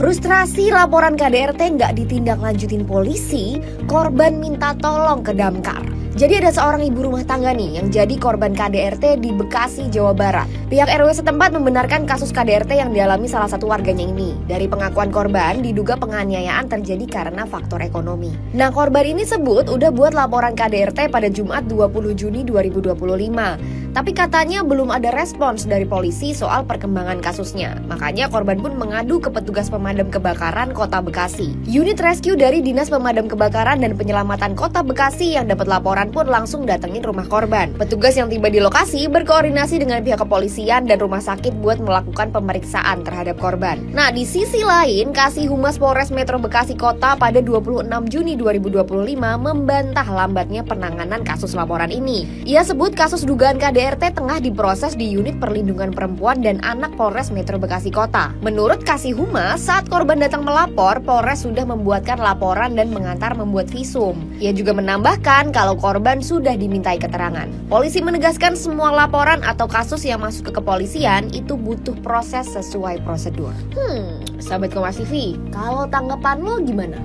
Frustrasi laporan KDRT nggak ditindaklanjutin polisi, korban minta tolong ke Damkar. Jadi ada seorang ibu rumah tangga nih yang jadi korban KDRT di Bekasi, Jawa Barat. Pihak RW setempat membenarkan kasus KDRT yang dialami salah satu warganya ini. Dari pengakuan korban, diduga penganiayaan terjadi karena faktor ekonomi. Nah, korban ini sebut udah buat laporan KDRT pada Jumat 20 Juni 2025. Tapi katanya belum ada respons dari polisi soal perkembangan kasusnya. Makanya korban pun mengadu ke petugas pemadam kebakaran Kota Bekasi. Unit rescue dari Dinas Pemadam Kebakaran dan Penyelamatan Kota Bekasi yang dapat laporan pun langsung datengin rumah korban. Petugas yang tiba di lokasi berkoordinasi dengan pihak kepolisian dan rumah sakit buat melakukan pemeriksaan terhadap korban. Nah, di sisi lain, Kasih Humas Polres Metro Bekasi Kota pada 26 Juni 2025 membantah lambatnya penanganan kasus laporan ini. Ia sebut kasus dugaan KDRT tengah diproses di Unit Perlindungan Perempuan dan Anak Polres Metro Bekasi Kota. Menurut Kasih Humas, saat korban datang melapor, Polres sudah membuatkan laporan dan mengantar membuat visum. Ia juga menambahkan kalau korban sudah dimintai keterangan. Polisi menegaskan semua laporan atau kasus yang masuk ke kepolisian itu butuh proses sesuai prosedur. Sahabat Kompas TV, kalau tanggapan lo gimana?